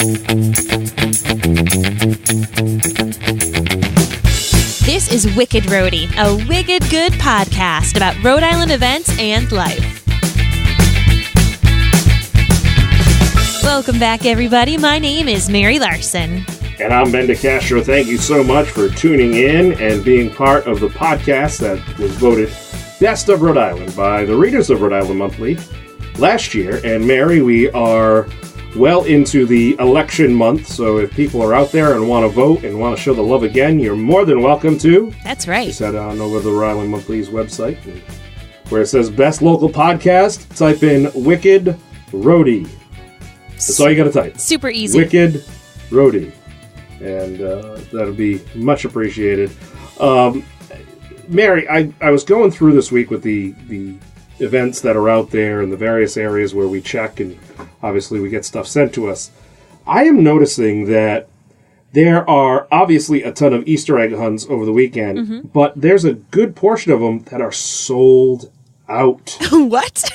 This is Wicked Rhody, a wicked good podcast about Rhode Island events and life. Welcome back, everybody. My name is Mary Larson. And I'm Ben DeCastro. Thank you so much for tuning in and being part of the podcast that was voted Best of Rhode Island by the readers of Rhode Island Monthly last year. And Mary, we are well into the election month, so if people are out there and want to vote and want to show the love again, you're more than welcome to. That's right. Just head on over to the Rhode Island Monthly's website, where it says Best Local Podcast, type in Wicked Rhody. That's all you got to type. Super easy. Wicked Rhody. And that'll be much appreciated. Mary, I was going through this week with the events that are out there in the various areas where we check, and obviously we get stuff sent to us. I am noticing that there are obviously a ton of Easter egg hunts over the weekend, but there's a good portion of them that are sold out. What?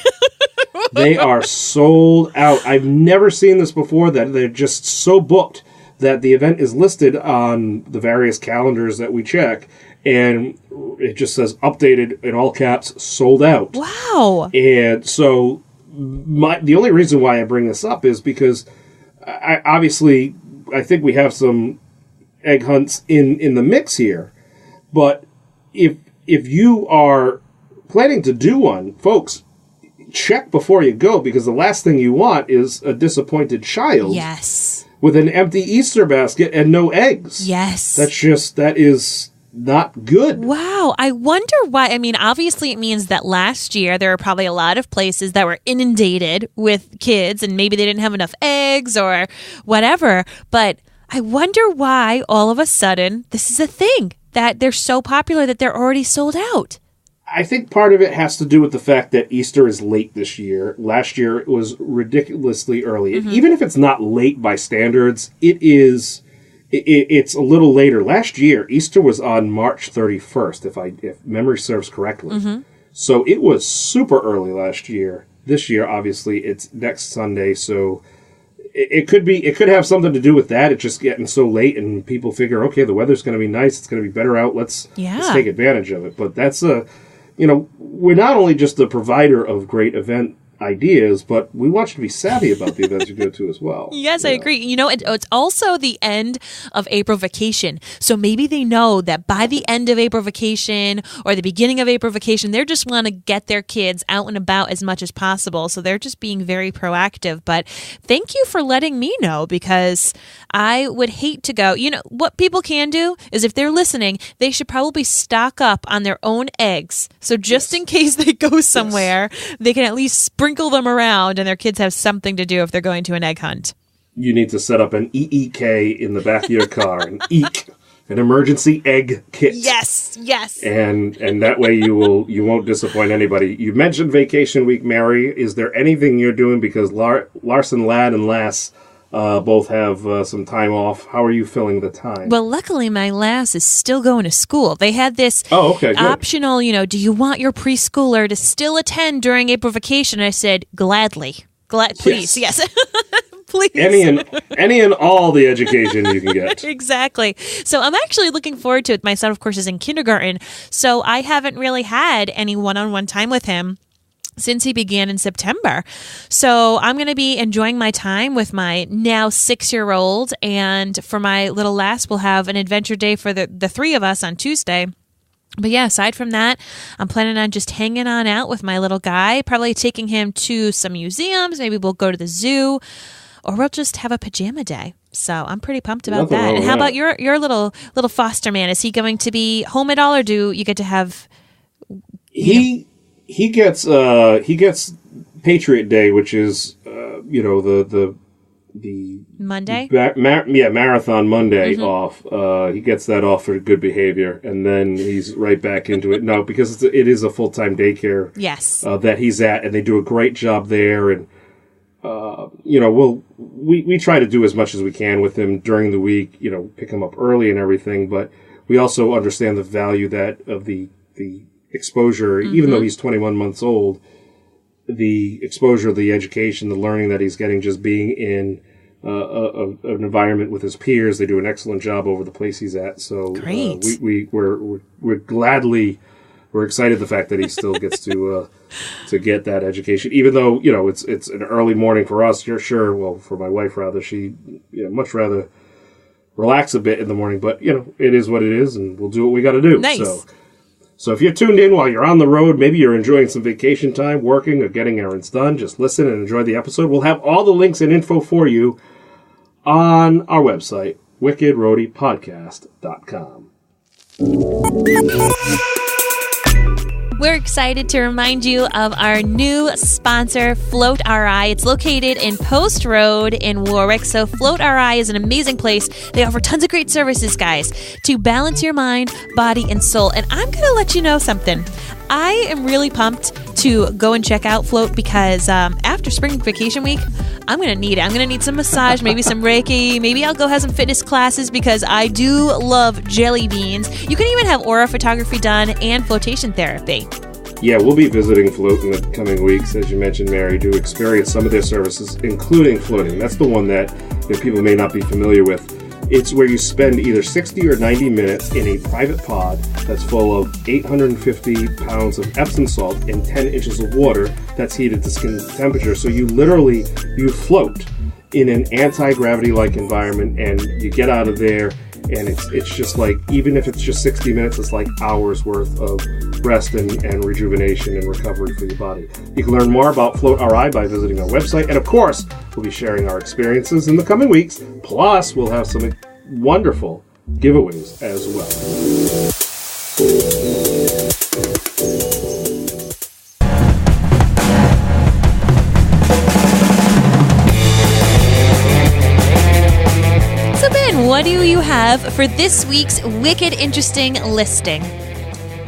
They are sold out. I've never seen this before, that they're just so booked that the event is listed on the various calendars that we check, and it just says updated in all caps, sold out. Wow. And so the only reason why I bring this up is because I think we have some egg hunts in the mix here. But if you are planning to do one, folks, check before you go, because the last thing you want is a disappointed child. Yes. With an empty Easter basket and no eggs. Yes. That is not good. Wow. I wonder why. I mean, obviously it means that last year there were probably a lot of places that were inundated with kids and maybe they didn't have enough eggs or whatever. But I wonder why all of a sudden this is a thing, that they're so popular that they're already sold out. I think part of it has to do with the fact that Easter is late this year. Last year it was ridiculously early. Even if it's not late by standards, it's a little later. Last year, Easter was on March 31st, if memory serves correctly. So it was super early last year. This year, obviously, it's next Sunday, so it could have something to do with that. It's just getting so late, and people figure, okay, the weather's going to be nice, it's going to be better out, let's take advantage of it. But that's we're not only just the provider of great event ideas, but we want you to be savvy about the events you go to as well. Yes, I agree. It's also the end of April vacation. So maybe they know that by the end of April vacation or the beginning of April vacation, they just want to get their kids out and about as much as possible. So they're just being very proactive. But thank you for letting me know, because I would hate to go. What people can do is, if they're listening, they should probably stock up on their own eggs. So just in case they go somewhere, they can at least sprinkle them around and their kids have something to do if they're going to an egg hunt. You need to set up an EEK in the back of your car, an emergency egg kit. Yes. And that way you won't disappoint anybody. You mentioned vacation week, Mary. Is there anything you're doing? Because Larson Lad and Lass both have some time off. How are you filling the time? Well, luckily, my Lass is still going to school. They had this optional, do you want your preschooler to still attend during April vacation? And I said, gladly. Please, yes. Please. Any and all the education you can get. Exactly. So I'm actually looking forward to it. My son, of course, is in kindergarten, so I haven't really had any one-on-one time with him since he began in September. So I'm going to be enjoying my time with my now 6-year-old. And for my little Lass, we'll have an adventure day for the three of us on Tuesday. But yeah, aside from that, I'm planning on just hanging on out with my little guy, probably taking him to some museums. Maybe we'll go to the zoo, or we'll just have a pajama day. So I'm pretty pumped about that. And how about your little foster man? Is he going to be home at all, or do you get to have... He gets Patriot Day, which is the Monday. Marathon Monday off. He gets that off for good behavior, and then he's right back into it. No, because it is a full-time daycare. Yes. That he's at, and they do a great job there. And we try to do as much as we can with him during the week. Pick him up early and everything, but we also understand the value of the exposure, even though he's 21 months old, the exposure, the education, the learning that he's getting just being in an environment with his peers. They do an excellent job over the place he's at. So Great. We're excited the fact that he still gets to get that education, even though it's an early morning for us. You're sure, well, for my wife rather, she much rather relax a bit in the morning. But it is what it is, and we'll do what we got to do. Nice. So if you're tuned in while you're on the road, maybe you're enjoying some vacation time, working or getting errands done, just listen and enjoy the episode. We'll have all the links and info for you on our website, wickedroadypodcast.com. We're excited to remind you of our new sponsor, Float RI. It's located in Post Road in Warwick. So Float RI is an amazing place. They offer tons of great services, guys, to balance your mind, body, and soul. And I'm going to let you know something. I am really pumped to go and check out Float because after spring vacation week, I'm going to need it. I'm going to need some massage, maybe some Reiki. Maybe I'll go have some fitness classes because I do love jelly beans. You can even have aura photography done and flotation therapy. Yeah, we'll be visiting Float in the coming weeks, as you mentioned, Mary, to experience some of their services, including floating. That's the one that people may not be familiar with. It's where you spend either 60 or 90 minutes in a private pod that's full of 850 pounds of Epsom salt and 10 inches of water that's heated to skin temperature. So you float in an anti-gravity-like environment, and you get out of there, and it's just like, even if it's just 60 minutes, it's like hours worth of rest and rejuvenation and recovery for your body. You can learn more about Float RI by visiting our website, and of course, we'll be sharing our experiences in the coming weeks. Plus, we'll have some wonderful giveaways as well. So Ben, what do you have for this week's Wicked Interesting listing?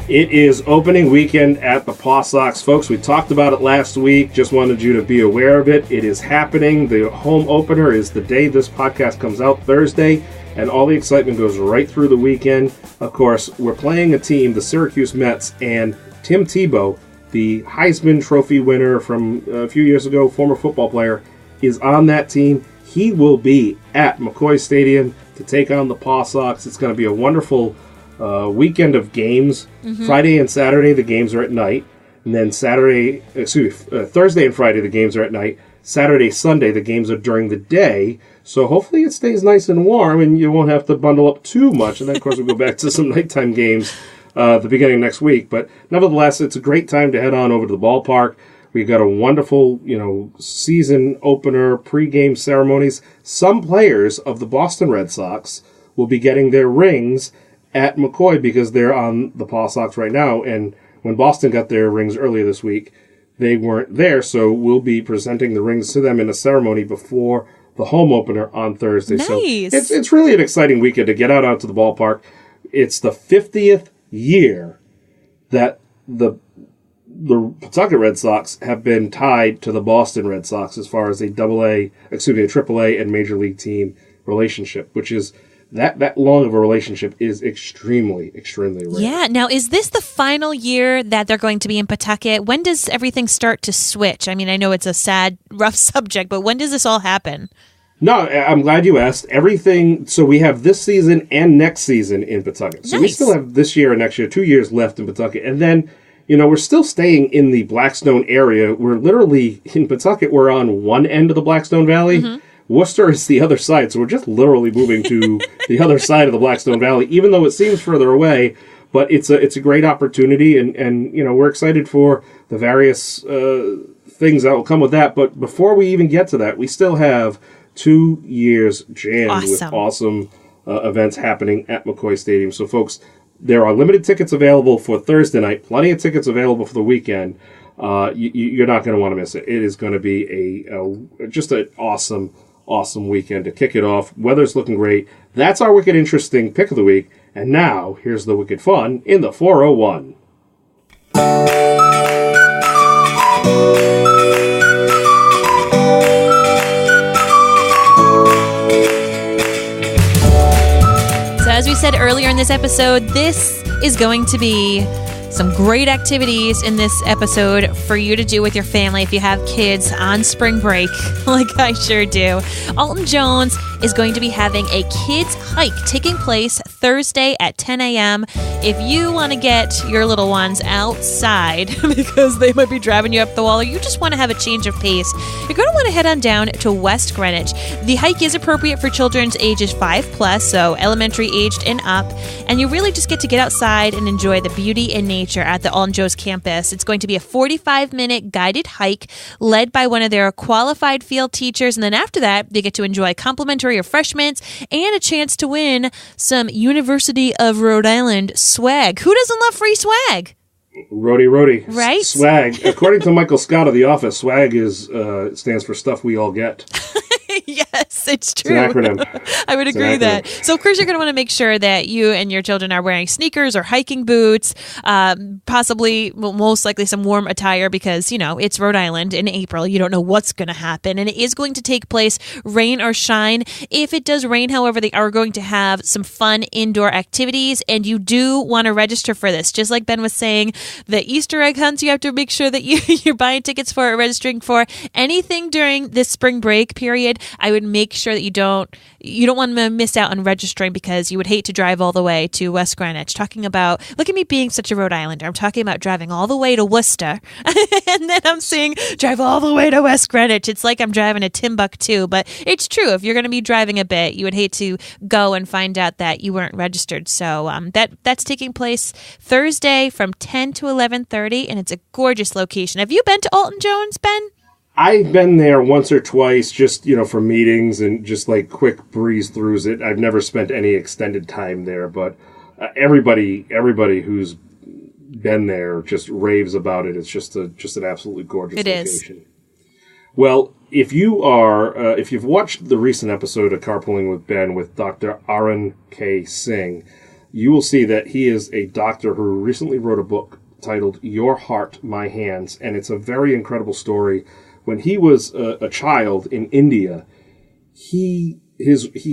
It is opening weekend at the Paw Sox, folks. We talked about it last week. Just wanted you to be aware of it. It is happening. The home opener is the day this podcast comes out, Thursday, and all the excitement goes right through the weekend. Of course, we're playing a team, the Syracuse Mets, and Tim Tebow, the Heisman Trophy winner from a few years ago, former football player, is on that team. He will be at McCoy Stadium to take on the Paw Sox. It's going to be a wonderful weekend of games. Mm-hmm. Friday and Saturday, the games are at night. And then Thursday and Friday, the games are at night. Saturday, Sunday, the games are during the day. So hopefully it stays nice and warm and you won't have to bundle up too much. And then, of course, we'll go back to some nighttime games the beginning of next week. But nevertheless, it's a great time to head on over to the ballpark. We've got a wonderful, season opener, pregame ceremonies. Some players of the Boston Red Sox will be getting their rings at McCoy because they're on the Paw Sox right now. And when Boston got their rings earlier this week, they weren't there. So we'll be presenting the rings to them in a ceremony before the home opener on Thursday. Nice. So it's really an exciting weekend to get out to the ballpark. It's the 50th year that the Pawtucket Red Sox have been tied to the Boston Red Sox as far as a AAA and Major League team relationship, which is that long of a relationship is extremely, extremely rare. Yeah. Now, is this the final year that they're going to be in Pawtucket? When does everything start to switch? I mean, I know it's a sad, rough subject, but when does this all happen? No, I'm glad you asked. Everything, so we have this season and next season in Pawtucket. So we still have this year and next year, 2 years left in Pawtucket. And then, we're still staying in the Blackstone area. We're literally, in Pawtucket, we're on one end of the Blackstone Valley. Mm-hmm. Worcester is the other side, so we're just literally moving to the other side of the Blackstone Valley, even though it seems further away. But it's a great opportunity, and we're excited for the various things that will come with that. But before we even get to that, we still have 2 years jammed with awesome events happening at McCoy Stadium. So, folks, there are limited tickets available for Thursday night, plenty of tickets available for the weekend. You're not going to want to miss it. It is going to be just an awesome weekend to kick it off. Weather's looking great. That's our Wicked Interesting Pick of the Week. And now, here's the Wicked Fun in the 401. So as we said earlier in this episode, this is going to be some great activities in this episode for you to do with your family if you have kids on spring break, like I sure do. Alton Jones is going to be having a kids hike taking place Thursday at 10 a.m. If you want to get your little ones outside because they might be driving you up the wall, or you just want to have a change of pace, you're going to want to head on down to West Greenwich. The hike is appropriate for children's ages 5+, so elementary aged and up, and you really just get to get outside and enjoy the beauty and nature at the Alton Jones campus. It's going to be a 45-minute guided hike led by one of their qualified field teachers, and then after that, they get to enjoy complimentary refreshments and a chance to win some University of Rhode Island swag. Who doesn't love free swag? Rhody. Right? Swag. According to Michael Scott of The Office, swag stands for stuff we all get. Yes, it's true. It's an acronym. I would agree with that. So, of course, you're going to want to make sure that you and your children are wearing sneakers or hiking boots, possibly, most likely some warm attire because, it's Rhode Island in April. You don't know what's going to happen. And it is going to take place rain or shine. If it does rain, however, they are going to have some fun indoor activities. And you do want to register for this. Just like Ben was saying, the Easter egg hunts, you have to make sure that you're buying tickets for or registering for. Anything during this spring break period, I would make sure that you don't want to miss out on registering because you would hate to drive all the way to West Greenwich. Look at me being such a Rhode Islander. I'm talking about driving all the way to Worcester and then I'm saying drive all the way to West Greenwich. It's like I'm driving to Timbuktu, but it's true. If you're going to be driving a bit, you would hate to go and find out that you weren't registered. So that's taking place Thursday from 10 to 11:30, and it's a gorgeous location. Have you been to Alton Jones, Ben? I've been there once or twice just, for meetings and just like quick breeze throughs it. I've never spent any extended time there, but everybody who's been there just raves about it. It's just an absolutely gorgeous location. Is. Well, if you've watched the recent episode of Carpooling with Ben with Dr. Arun K. Singh, you will see that he is a doctor who recently wrote a book titled Your Heart, My Hands, and it's a very incredible story. When he was a child in India, he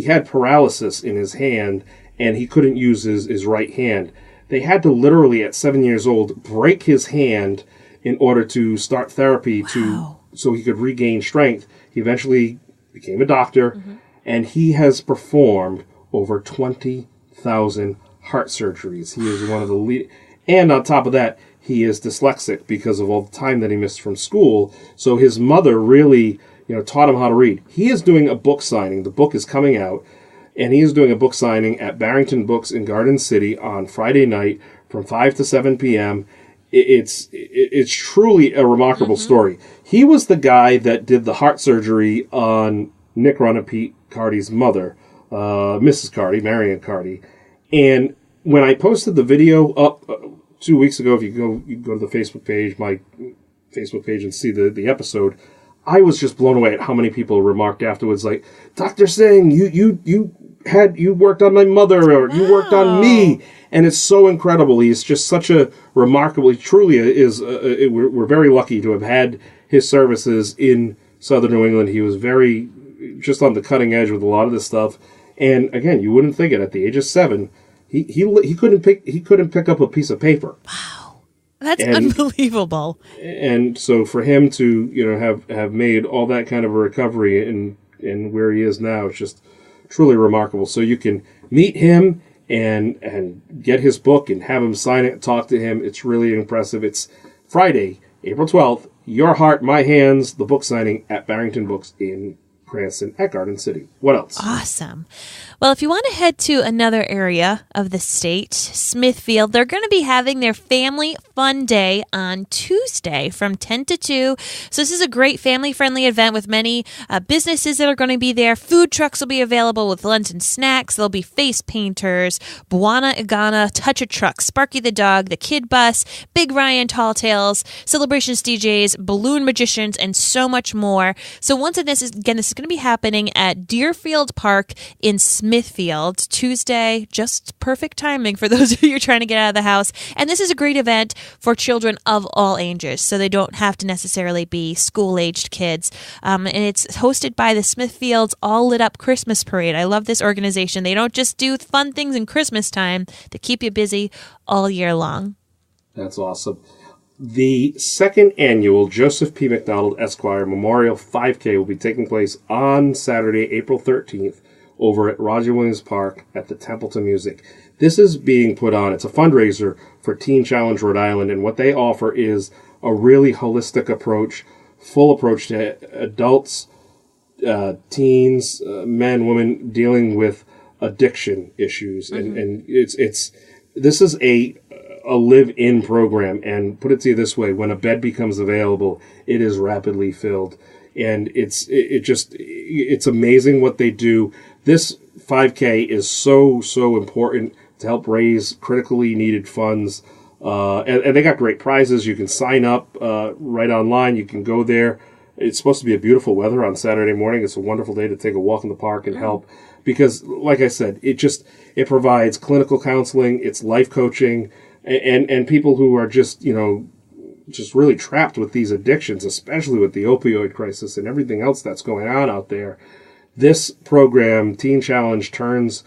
had paralysis in his hand, and he couldn't use his right hand. They had to literally, at 7 years old, break his hand in order to start therapy so he could regain strength. He eventually became a doctor, and he has performed over 20,000 heart surgeries. He is one of the lead, and on top of that, he is dyslexic because of all the time that he missed from school. So his mother really, taught him how to read. He is doing a book signing. The book is coming out, and he is doing a book signing at Barrington Books in Garden City on Friday night from 5 to 7 p.m. It's truly a remarkable story. He was the guy that did the heart surgery on Nick Ronapete Carty's mother, Mrs. Carty, Marion Carty. And when I posted the video up 2 weeks ago, if you can go to the Facebook page, my Facebook page, and see the episode, I was just blown away at how many people remarked afterwards, like, Dr. Singh, you worked on my mother, or you worked on me, and it's so incredible. He's just such a remarkable. He truly is. We're very lucky to have had his services in Southern New England. He was very just on the cutting edge with a lot of this stuff, and again, you wouldn't think it at the age of 7. He couldn't pick up a piece of paper. Wow, that's unbelievable. And so for him to have made all that kind of a recovery and where he is now, it's just truly remarkable. So you can meet him and get his book and have him sign it and talk to him. It's really impressive. It's Friday, April 12th. Your Heart, My Hands, the book signing at Barrington Books in Cranston at Garden City. What else? Awesome. Well, if you want to head to another area of the state, Smithfield, they're going to be having their Family Fun Day on Tuesday from 10 to 2. So this is a great family-friendly event with many businesses that are going to be there. Food trucks will be available with lunch and snacks. There'll be face painters, Buana Igana, Touch a Truck, Sparky the Dog, the Kid Bus, Big Ryan Tall Tales, Celebrations DJs, Balloon Magicians, and so much more. So once again, this is going to be happening at Deerfield Park in Smithfield, Tuesday. Just perfect timing for those of you trying to get out of the house. And this is a great event for children of all ages, so they don't have to necessarily be school-aged kids. And it's hosted by the Smithfield's All Lit Up Christmas Parade. I love this organization. They don't just do fun things in Christmas time. They keep you busy all year long. That's awesome. The second annual Joseph P. McDonald Esquire Memorial 5K will be taking place on Saturday, April 13th, over at Roger Williams Park at the Templeton Music. This is being put on. It's a fundraiser for Teen Challenge Rhode Island, and what they offer is a really holistic approach, full approach to adults, teens, men, women dealing with addiction issues, and it's this is a live-in program, and put it to you this way: when a bed becomes available, it is rapidly filled, and it's amazing what they do. This 5K is so important to help raise critically needed funds, and they got great prizes. You can sign up right online. You can go there. It's supposed to be a beautiful weather on Saturday morning. It's a wonderful day to take a walk in the park and help, because, like I said, it provides clinical counseling, it's life coaching, and people who are just really trapped with these addictions, especially with the opioid crisis and everything else that's going on out there. This program, Teen Challenge, turns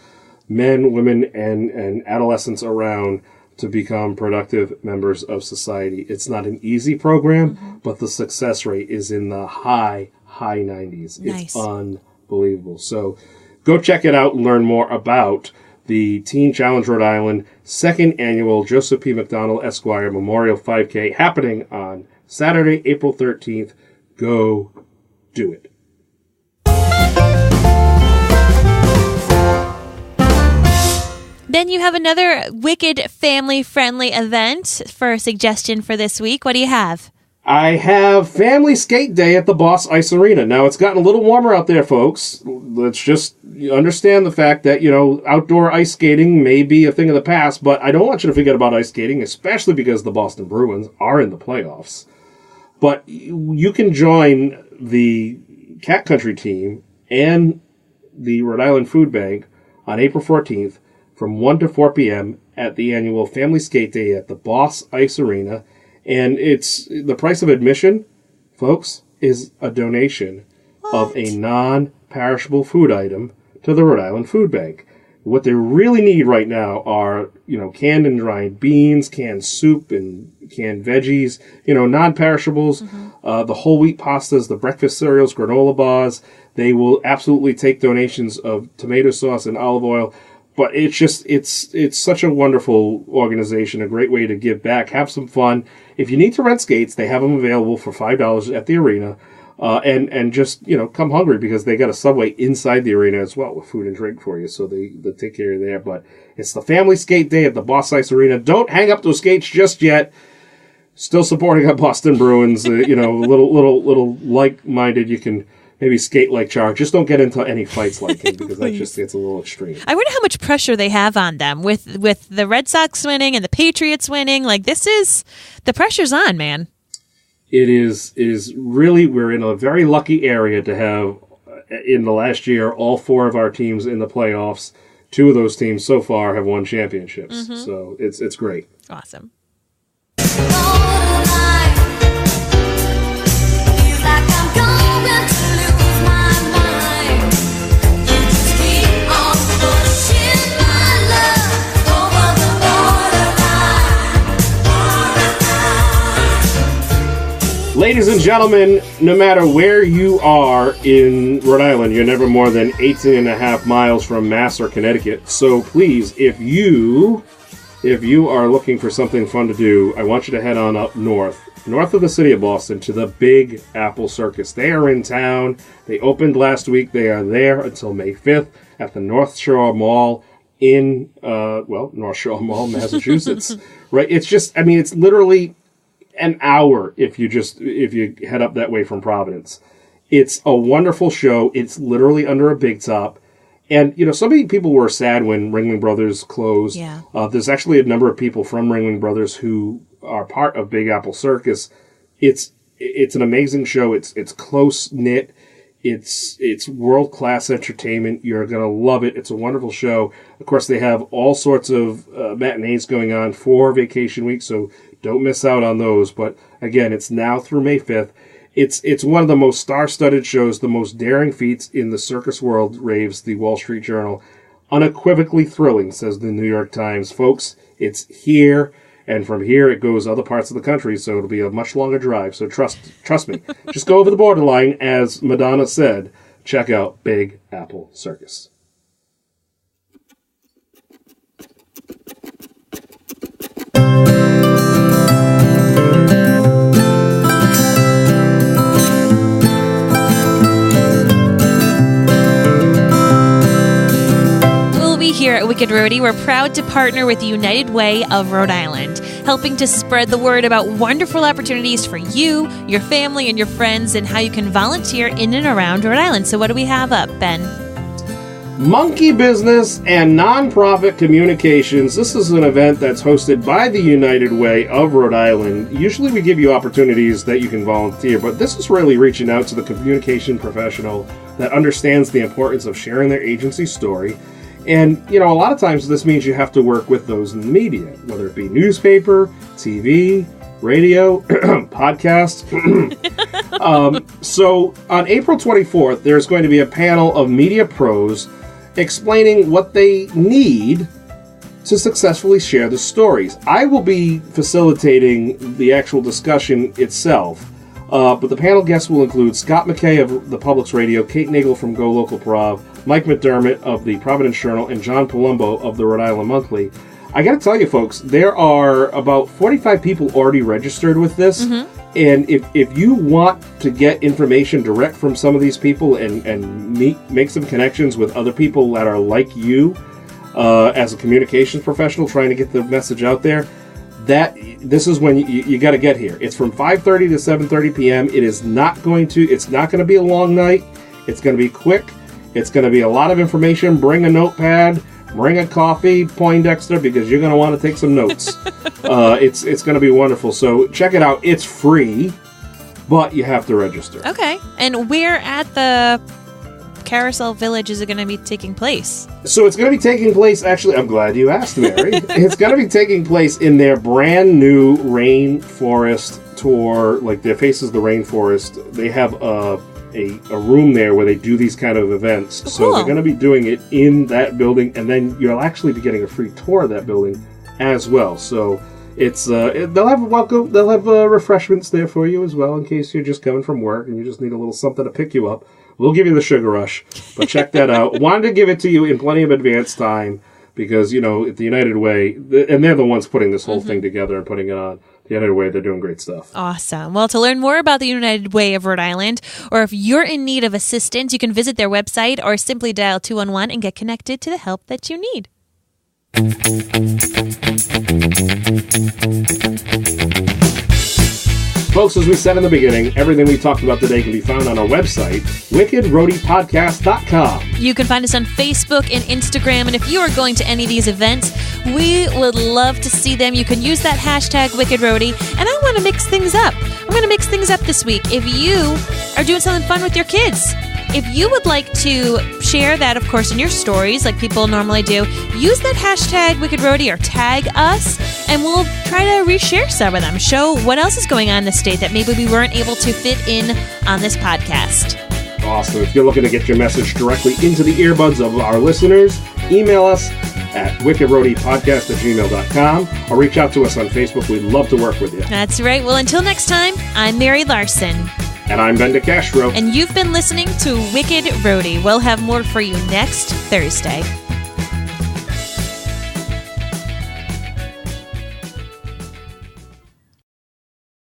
men, women, and adolescents around to become productive members of society. It's not an easy program, but the success rate is in the high 90s. Nice. It's unbelievable. So go check it out and learn more about the Teen Challenge Rhode Island second annual Joseph P. McDonald Esquire Memorial 5K happening on Saturday, April 13th. Go do it. Then you have another wicked family-friendly event for a suggestion for this week. What do you have? I have Family Skate Day at the Boss Ice Arena. Now, it's gotten a little warmer out there, folks. Let's just understand the fact that, outdoor ice skating may be a thing of the past, but I don't want you to forget about ice skating, especially because the Boston Bruins are in the playoffs. But you can join the Cat Country team and the Rhode Island Food Bank on April 14th from 1 to 4 p.m. at the annual Family Skate Day at the Boss Ice Arena. And it's the price of admission, folks, is a donation of a non-perishable food item to the Rhode Island Food Bank. What they really need right now are, canned and dried beans, canned soup, and canned veggies, non-perishables, the whole wheat pastas, the breakfast cereals, granola bars. They will absolutely take donations of tomato sauce and olive oil. But it's such a wonderful organization, a great way to give back, have some fun. If you need to rent skates, they have them available for $5 at the arena. And just, come hungry, because they got a Subway inside the arena as well with food and drink for you. So they take care of you there. But it's the Family Skate Day at the Boss Ice Arena. Don't hang up those skates just yet. Still supporting our Boston Bruins, little like-minded. You can maybe skate like Char. Just don't get into any fights like him, because that just gets a little extreme. I wonder how much pressure they have on them with the Red Sox winning and the Patriots winning. Like, the pressure's on, man. It is really, we're in a very lucky area to have, in the last year, all 4 of our teams in the playoffs. 2 of those teams so far have won championships. So it's great. Awesome. Ladies and gentlemen, no matter where you are in Rhode Island, you're never more than 18.5 miles from Mass or Connecticut. So please, if you are looking for something fun to do, I want you to head on up north of the city of Boston, to the Big Apple Circus. They are in town. They opened last week. They are there until May 5th at the North Shore Mall in, North Shore Mall, Massachusetts. Right? It's literally an hour if you head up that way from Providence. It's a wonderful show. It's literally under a big top. And, so many people were sad when Ringling Brothers closed. Yeah. There's actually a number of people from Ringling Brothers who are part of Big Apple Circus. It's an amazing show. It's close-knit. It's world-class entertainment. You're going to love it. It's a wonderful show. Of course, they have all sorts of matinees going on for vacation week, so don't miss out on those. But again, it's now through May 5th. It's one of the most star-studded shows, the most daring feats in the circus world, raves the Wall Street Journal. Unequivocally thrilling, says the New York Times. Folks, it's here, And from here, it goes other parts of the country, so it'll be a much longer drive. So trust me. Just go over the borderline, as Madonna said. Check out Big Apple Circus. Here at Wicked Rhody, we're proud to partner with the United Way of Rhode Island, helping to spread the word about wonderful opportunities for you, your family, and your friends, and how you can volunteer in and around Rhode Island. So what do we have up, Ben? Monkey Business and Nonprofit Communications. This is an event that's hosted by the United Way of Rhode Island. Usually we give you opportunities that you can volunteer, but this is really reaching out to the communication professional that understands the importance of sharing their agency story. And, a lot of times this means you have to work with those in the media, whether it be newspaper, TV, radio, podcast. So on April 24th, there's going to be a panel of media pros explaining what they need to successfully share the stories. I will be facilitating the actual discussion itself, but the panel guests will include Scott McKay of the Publix Radio, Kate Nagel from Go Local Prov, Mike McDermott of the Providence Journal, and John Palumbo of the Rhode Island Monthly. I got to tell you, folks, there are about 45 people already registered with this. Mm-hmm. And if you want to get information direct from some of these people and make some connections with other people that are like you as a communications professional trying to get the message out there, this is when you got to get here. It's from 5:30 to 7:30 p.m. It's not going to be a long night. It's going to be quick. It's going to be a lot of information. Bring a notepad, bring a coffee, Poindexter, because you're going to want to take some notes. It's going to be wonderful. So check it out. It's free, but you have to register. Okay. And where at the Carousel Village is it going to be taking place? So it's going to be taking place, actually, I'm glad you asked, Mary. It's going to be taking place in their brand new rainforest tour, like their Faces the Rainforest. They have a room there where they do these kind of events. Cool. So they're going to be doing it in that building, and then you'll actually be getting a free tour of that building as well. So it's they'll have refreshments there for you as well in case you're just coming from work and you just need a little something to pick you up. We'll give you the sugar rush, but check that out. Wanted to give it to you in plenty of advance time because, at the United Way, and they're the ones putting this whole thing together and putting it on. The United Way, they're doing great stuff. Awesome. Well, to learn more about the United Way of Rhode Island, or if you're in need of assistance, you can visit their website or simply dial 211 and get connected to the help that you need. Folks, as we said in the beginning, everything we talked about today can be found on our website, wickedroadypodcast.com. You can find us on Facebook and Instagram, and if you are going to any of these events, we would love to see them. You can use that hashtag WickedRhody, and I want to mix things up. I'm going to mix things up this week. If you are doing something fun with your kids, if you would like to share that, of course, in your stories, like people normally do, use that hashtag WickedRhody or tag us, and we'll try to reshare some of them. Show what else is going on in the state that maybe we weren't able to fit in on this podcast. Awesome. If you're looking to get your message directly into the earbuds of our listeners, email us at wickedroadypodcast@gmail.com or reach out to us on Facebook. We'd love to work with you. That's right. Well, until next time, I'm Mary Larson. And I'm Ben DeCastro. And you've been listening to Wicked Rhody. We'll have more for you next Thursday.